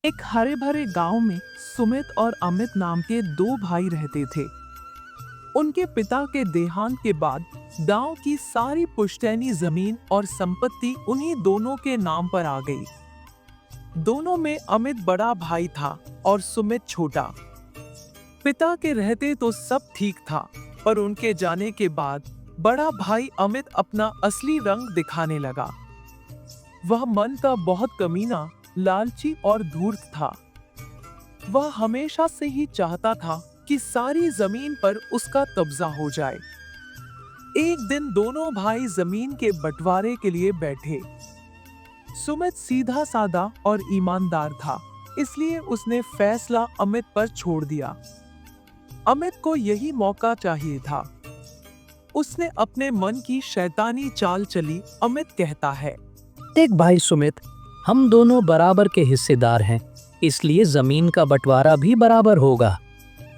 एक हरे भरे गांव में सुमित और अमित नाम के दो भाई रहते थे। उनके पिता के देहांत के बाद गांव की सारी पुश्तैनी जमीन और संपत्ति उन्हीं दोनों के नाम पर आ गई। दोनों में अमित बड़ा भाई था और सुमित छोटा। पिता के रहते तो सब ठीक था, पर उनके जाने के बाद बड़ा भाई अमित अपना असली रंग दिखाने लगा। वह मन का बहुत कमीना, लालची और धूर्त था। वह हमेशा से ही चाहता था कि सारी जमीन पर उसका कब्जा हो जाए। एक दिन दोनों भाई जमीन के बंटवारे के लिए बैठे। सुमित सीधा साधा और ईमानदार था, इसलिए उसने फैसला अमित पर छोड़ दिया। अमित को यही मौका चाहिए था। उसने अपने मन की शैतानी चाल चली। अमित कहता है, देख भाई सुमित, हम दोनों बराबर के हिस्सेदार हैं, इसलिए जमीन का बंटवारा भी बराबर होगा।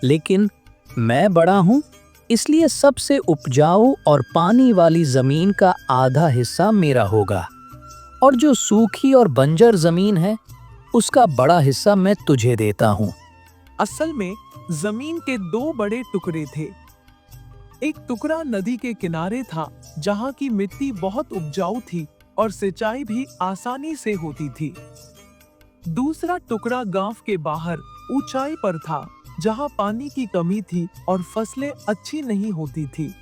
लेकिन मैं बड़ा हूँ, इसलिए सबसे उपजाऊ और पानी वाली जमीन का आधा हिस्सा मेरा होगा, और जो सूखी और बंजर जमीन है उसका बड़ा हिस्सा मैं तुझे देता हूँ। असल में जमीन के दो बड़े टुकड़े थे। एक टुकड़ा नदी के किनारे था, जहाँ की मिट्टी बहुत उपजाऊ थी और सिंचाई भी आसानी से होती थी। दूसरा टुकड़ा गांव के बाहर ऊंचाई पर था, जहां पानी की कमी थी और फसलें अच्छी नहीं होती थी।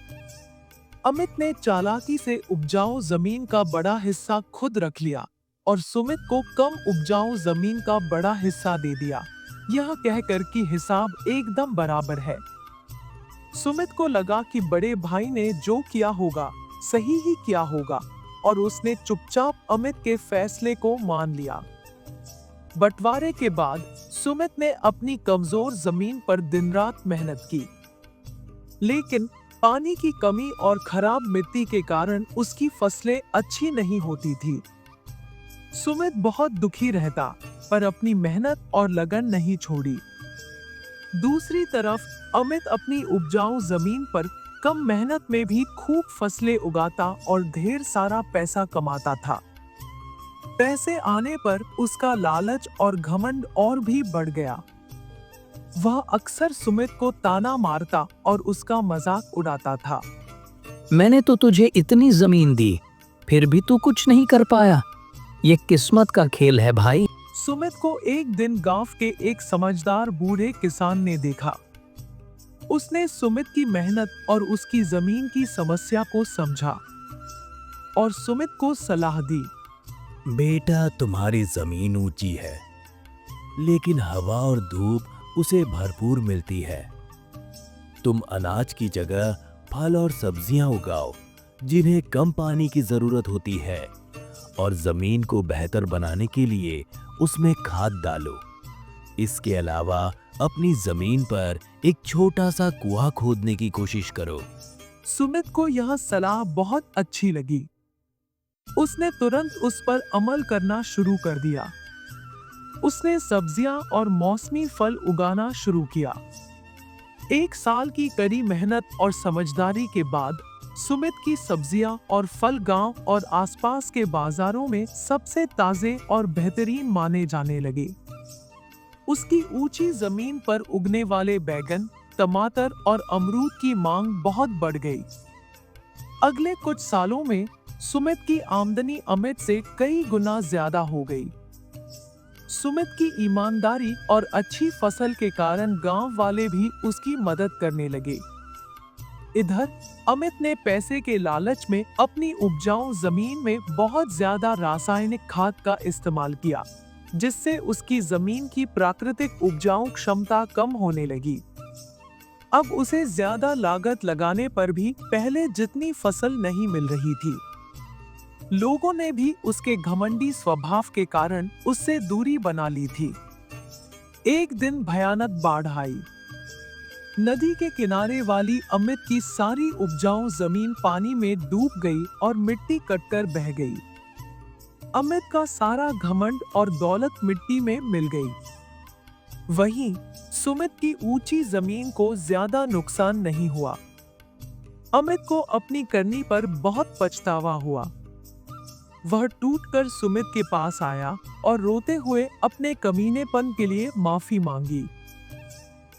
अमित ने चालाकी से उपजाऊ जमीन का बड़ा हिस्सा खुद रख लिया और सुमित को कम उपजाऊ जमीन का बड़ा हिस्सा दे दिया, यह कहकर कि हिसाब एकदम बराबर है। सुमित को लगा कि बड़े भाई ने जो किया होगा सही ही किया होगा, और उसने चुपचाप अमित के फैसले को मान लिया। बंटवारे के बाद सुमित ने अपनी कमजोर जमीन पर दिन रात मेहनत की, लेकिन पानी की कमी और खराब मिट्टी के कारण उसकी फसलें अच्छी नहीं होती थी। सुमित बहुत दुखी रहता, पर अपनी मेहनत और लगन नहीं छोड़ी। दूसरी तरफ अमित अपनी उपजाऊ जमीन पर कम मेहनत में भी खूब फसलें उगाता और ढेर सारा पैसा कमाता था। पैसे आने पर उसका लालच और घमंड और भी बढ़ गया। वह अक्सर सुमित को ताना मारता और उसका मजाक उड़ाता था। मैंने तो तुझे इतनी जमीन दी, फिर भी तू कुछ नहीं कर पाया। ये किस्मत का खेल है भाई। सुमित को एक दिन गांव के एक समझदार बूढ़े किसान ने देखा। उसने सुमित की मेहनत और उसकी जमीन की समस्या को समझा और सुमित को सलाह दी। बेटा, तुम्हारी जमीन ऊंची है, लेकिन हवा और धूप उसे भरपूर मिलती है। तुम अनाज की जगह फल और सब्जियां उगाओ, जिन्हें कम पानी की जरूरत होती है, और जमीन को बेहतर बनाने के लिए उसमें खाद डालो। इसके अलावा अपनी जमीन पर एक छोटा सा कुआं खोदने की कोशिश करो। सुमित को यह सलाह बहुत अच्छी लगी। उसने तुरंत उस पर अमल करना शुरू कर दिया। उसने सब्जियां और मौसमी फल उगाना शुरू किया। एक साल की कड़ी मेहनत और समझदारी के बाद सुमित की सब्जियां और फल गांव और आसपास के बाजारों में सबसे ताजे और बेहतरीन माने जाने लगे। उसकी ऊंची जमीन पर उगने वाले बैगन, टमाटर और अमरूद की मांग बहुत बढ़ गई। अगले कुछ सालों में सुमित की आमदनी अमित से कई गुना ज्यादा हो गई। सुमित की ईमानदारी और अच्छी फसल के कारण गांव वाले भी उसकी मदद करने लगे। इधर अमित ने पैसे के लालच में अपनी उपजाऊ जमीन में बहुत ज्यादा रासायनिक खाद का इस्तेमाल किया, जिससे उसकी जमीन की प्राकृतिक उपजाऊ क्षमता कम होने लगी। अब उसे ज्यादा लागत लगाने पर भी पहले जितनी फसल नहीं मिल रही थी। लोगों ने भी उसके घमंडी स्वभाव के कारण उससे दूरी बना ली थी। एक दिन भयानक बाढ़ आई। नदी के किनारे वाली अमित की सारी उपजाऊ जमीन पानी में डूब गई और मिट्टी कटकर बह गई। अमित का सारा घमंड और दौलत मिट्टी में मिल गई। वहीं सुमित की ऊंची जमीन को ज्यादा नुकसान नहीं हुआ। अमित को अपनी करनी पर बहुत पछतावा हुआ। वह टूटकर सुमित के पास आया और रोते हुए अपने कमीनेपन के लिए माफी मांगी।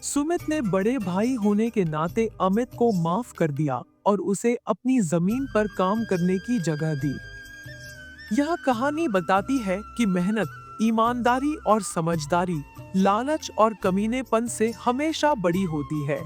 सुमित ने बड़े भाई होने के नाते अमित को माफ कर दिया और उसे अपनी जमीन पर काम करने की जगह दी। यह कहानी बताती है कि मेहनत, ईमानदारी और समझदारी लालच और कमीनेपन से हमेशा बड़ी होती है।